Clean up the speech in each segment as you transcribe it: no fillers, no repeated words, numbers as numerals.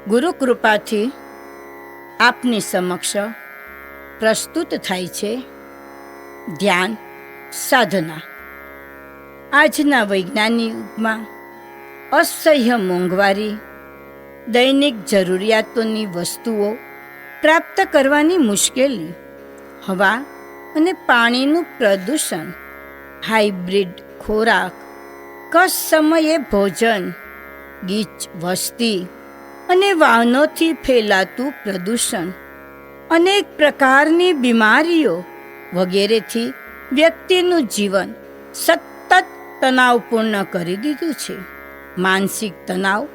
ગુરુ કૃપાથી આપની સમક્ષ પ્રસ્તુત થાય છે ધ્યાન સાધના. આજના વૈજ્ઞાનિક યુગમાં અસહ્ય મોંઘવારી, દૈનિક જરૂરિયાતોની વસ્તુઓ પ્રાપ્ત કરવાની મુશ્કેલી, હવા અને પાણીનું પ્રદૂષણ, હાઇબ્રિડ ખોરાક, કસ સમયે ભોજન, ગીચ વસ્તી અને વાહનોથી ફેલાતું પ્રદૂષણ, અનેક પ્રકારની બીમારીઓ વગેરેથી વ્યક્તિનું જીવન સતત તણાવપૂર્ણ કરી દીધું છે. માનસિક તણાવ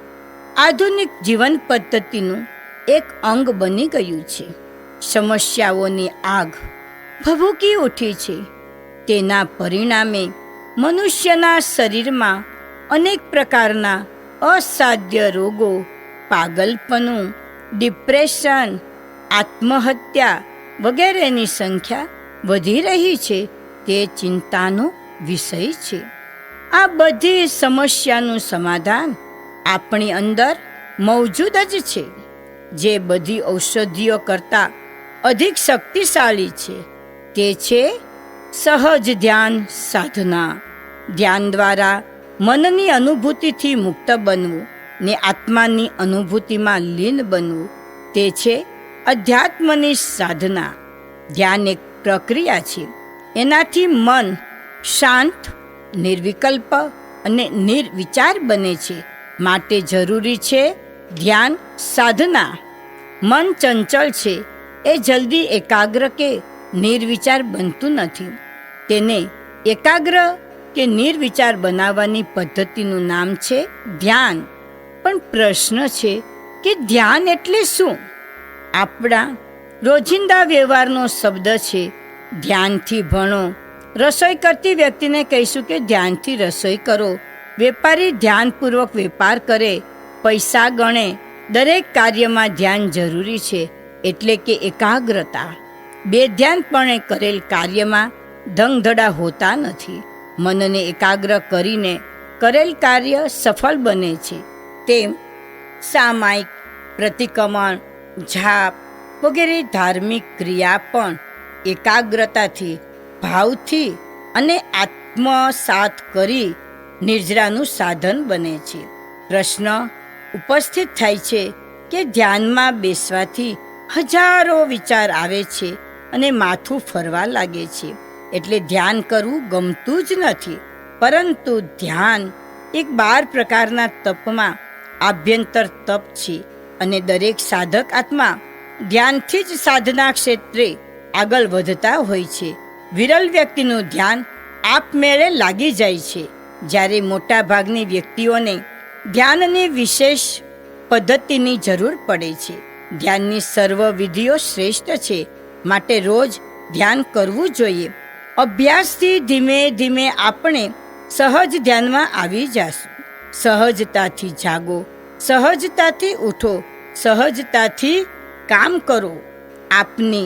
આધુનિક જીવન પદ્ધતિનું એક અંગ બની ગયું છે. સમસ્યાઓની આગ ભભૂકી ઉઠી છે. તેના પરિણામે મનુષ્યના શરીરમાં અનેક પ્રકારના અસાધ્ય રોગો, પાગલપણું, ડિપ્રેશન, આત્મહત્યા વગેરેની સંખ્યા વધી રહી છે. તે ચિંતાનો વિષય છે. આ બધી સમસ્યાનું સમાધાન આપણી અંદર મૌજૂદ જ છે, જે બધી ઔષધિઓ કરતાં અધિક શક્તિશાળી છે. તે છે સહજ ધ્યાન સાધના. ધ્યાન દ્વારા મનની અનુભૂતિથી મુક્ત બનવું ને આત્માની અનુભૂતિમાં લીન બનવું, તે છે અધ્યાત્મની સાધના. ધ્યાન એક પ્રક્રિયા છે. એનાથી મન શાંત, નિર્વિકલ્પ અને નિર્વિચાર બને છે. માટે જરૂરી છે ધ્યાન સાધના. મન ચંચળ છે, એ જલ્દી એકાગ્ર કે નિર્વિચાર બનતું નથી. તેને એકાગ્ર કે નિર્વિચાર બનાવવાની પદ્ધતિનું નામ છે ધ્યાન. પણ પ્રશ્ન છે કે ધ્યાન એટલે શું? આપણા રોજિંદા વ્યવહારનો શબ્દ છે ધ્યાનથી ભણો. રસોઈ કરતી વ્યક્તિને કહીશું કે ધ્યાનથી રસોઈ કરો. વેપારી ધ્યાનપૂર્વક વેપાર કરે, પૈસા ગણે. દરેક કાર્યમાં ધ્યાન જરૂરી છે, એટલે કે એકાગ્રતા. બેધ્યાનપણે કરેલ કાર્યમાં ધંધડા હોતા નથી. મનને એકાગ્ર કરીને કરેલ કાર્ય સફળ બને છે. તેમ સામાયિક પ્રતિક્રમણ, જાપ વગેરે ધાર્મિક ક્રિયા પણ એકાગ્રતાથી, ભાવથી અને આત્મસાત કરી નિર્જરાનું સાધન બને છે. પ્રશ્ન ઉપસ્થિત થાય છે કે ધ્યાનમાં બેસવાથી હજારો વિચાર આવે છે અને માથું ફરવા લાગે છે, એટલે ધ્યાન કરવું ગમતું જ નથી. પરંતુ ધ્યાન એક 12 પ્રકારના તપમાં આભ્યંતર તપ છે અને દરેક સાધક આત્મા ધ્યાનથી જ સાધના ક્ષેત્રે આગળ વધતા હોય છે. વિરલ વ્યક્તિનું ધ્યાન આપમેળે લાગી જાય છે, જ્યારે મોટા ભાગની વ્યક્તિઓને ધ્યાનની વિશેષ પદ્ધતિની જરૂર પડે છે. ધ્યાનની સર્વ વિધિઓ શ્રેષ્ઠ છે, માટે રોજ ધ્યાન કરવું જોઈએ. અભ્યાસથી ધીમે ધીમે આપણે સહજ ધ્યાનમાં આવી જશું. સહજતાથી જાગો, સહજતાથી ઉઠો, સહજતાથી काम करो. अपनी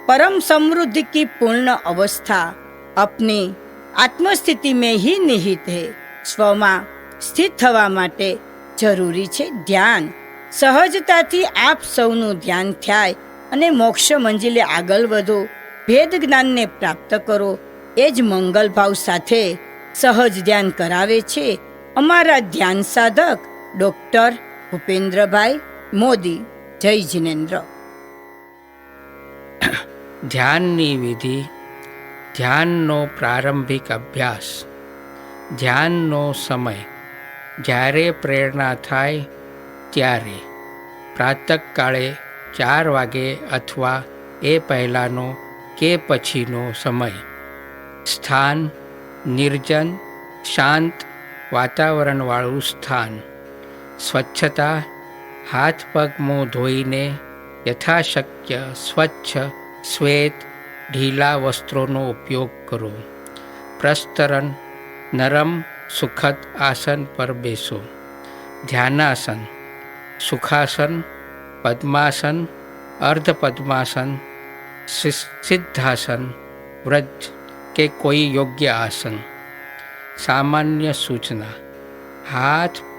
परम समृद्धि की पूर्ण अवस्था अपनी आत्मस्थिति में ही निहित है. स्वમાં સ્થિત થવા માટે જરૂરી છે ધ્યાન. સહજતાથી આપ સૌનું ધ્યાન થાય અને મોક્ષ મંજિલે આગળ વધો, ભેદ જ્ઞાનને પ્રાપ્ત કરો. એ જ મંગલ ભાવ સાથે સહજ ધ્યાન કરાવે છે અમારા ધ્યાન સાધક ડૉક્ટર ભૂપેન્દ્રભાઈ મોદી. જય જિનેન્દ્ર. ધ્યાનની વિધિ. ધ્યાનનો પ્રારંભિક અભ્યાસ. ધ્યાનનો સમય. જ્યારે પ્રેરણા થાય ત્યારે પ્રાતઃકાળે 4 વાગે અથવા એ પહેલાંનો કે પછીનો સમય. સ્થાન નિર્જન, શાંત વાતાવરણવાળું સ્થાન. સ્વચ્છતા. હાથ પગ મોં ધોઈને યથાશક્ય સ્વચ્છ, શ્વેત, ઢીલા વસ્ત્રોનો ઉપયોગ કરો. પ્રસ્તરણ. નરમ સુખદ આસન પર બેસો. ધ્યાનાસન. સુખાસન, પદ્માસન, અર્ધ પદ્માસન, સિદ્ધાસન, વ્રજ કે કોઈ યોગ્ય આસન. સામાન્ય સૂચના. હાથ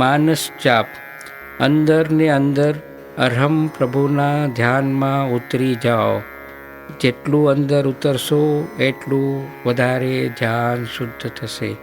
માનસ ચાપ. અંદર ને અંદર અરહમ પ્રભુના ધ્યાનમાં ઉતરી જાઓ. જેટલું અંદર ઉતરશો એટલું વધારે ધ્યાન શુદ્ધ થશે.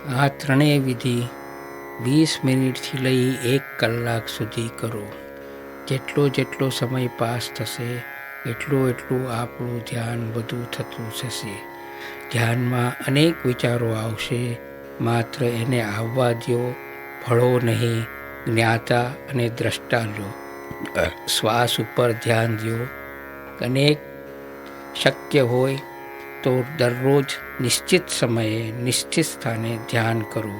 આ ત્રણેય વિધિ 20 મિનિટથી લઈ 1 કલાક સુધી કરો. જેટલો સમય પાસ થશે એટલું આપણું ધ્યાન વધુ થતું જશે. ધ્યાનમાં અનેક વિચારો આવશે, માત્ર એને આવવા દો, ફળો નહીં, જ્ઞાતા અને દ્રષ્ટા લો. શ્વાસ ઉપર ધ્યાન દો. અનેક શક્ય હોય તો દરરોજ નિશ્ચિત સમયે નિશ્ચિત સ્થાને ધ્યાન કરો.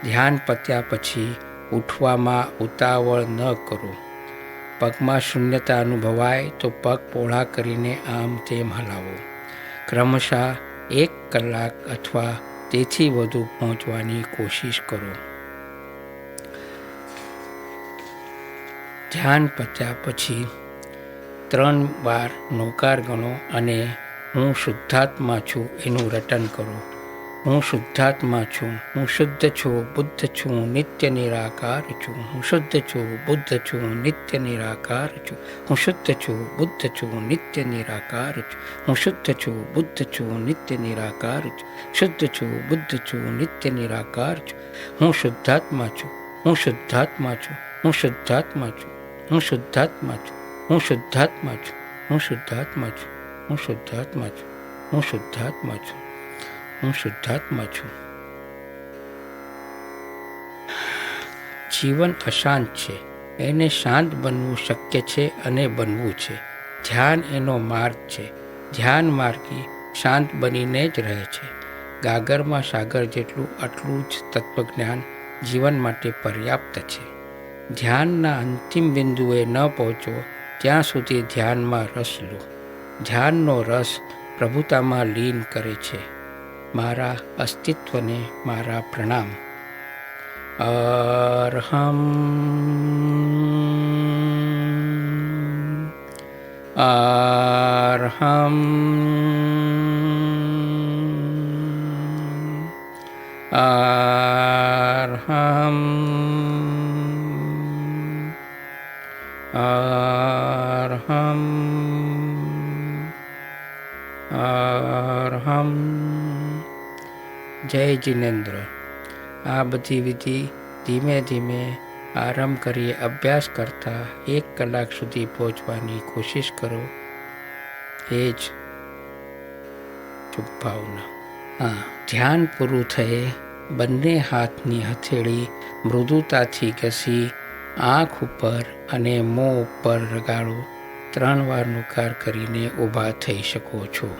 ધ્યાન પત્યા પછી ઉઠવામાં ઉતાવળ ન કરો. પગમાં શૂન્યતા અનુભવાય તો પગ પહોળા કરીને આમ તેમ હલાવો. ક્રમશઃ 1 કલાક અથવા તેથી વધુ પહોંચવાની કોશિશ કરો. ધ્યાન પત્યા પછી 3 વાર નોકાર ગણો અને હું શુદ્ધાત્મા છું એનું રટન કરો. હું શુદ્ધાત્મા છું, હું શુદ્ધ છું, બુદ્ધ છું, નિત્ય નિરાકાર છું. હું શુદ્ધ છું, બુદ્ધ છું, નિત્ય નિરાકાર છું. હું શુદ્ધ છું, બુદ્ધ છું, નિત્ય નિરાકાર છું. હું શુદ્ધ છું, બુદ્ધ છું, નિત્ય નિરાકાર છું. શુદ્ધ છું, બુદ્ધ છું, નિત્ય નિરાકાર છું. હું શુદ્ધાત્મા છું, હું શુદ્ધાત્મા છું, હું શુદ્ધાત્મા છું, હું શુદ્ધાત્મા છું, હું શુદ્ધાત્મા છું, હું શુદ્ધાત્મા છું, હું શુદ્ધાત્મા છું, હું શુદ્ધાત્મા છું, હું શુદ્ધાત્મા છું. જીવન અશાંત છે, એને શાંત બનવું શક્ય છે અને બનવું છે. ધ્યાન એનો માર્ગ છે. ધ્યાન માર્ગી શાંત બનીને જ રહે છે. ગાગરમાં સાગર જેટલું આટલું જ તત્વજ્ઞાન જીવન માટે પર્યાપ્ત છે. ધ્યાનના અંતિમ બિંદુએ ન પહોંચો ત્યાં સુધી ધ્યાનમાં રસ લો. ધ્યાનનો રસ પ્રભુતામાં લીન કરે છે. મારા અસ્તિત્વને મારા પ્રણામ. અરહમ અરહમ અરહમ અરહમ અરહમ. જય જિનેન્દ્ર. આ બધી વિધિ ધીમે ધીમે આરંભ કરીએ. અભ્યાસ કરતાં 1 કલાક સુધી પહોંચવાની કોશિશ કરો. એ જ શુભ ભાવના. ધ્યાન પૂરું થયે બંને હાથની હથેળી મૃદુતાથી ઘસી આંખ ઉપર અને મોં ઉપર રગાડો. 3 વાર નોકાર કરીને ઊભા થઈ શકો છો.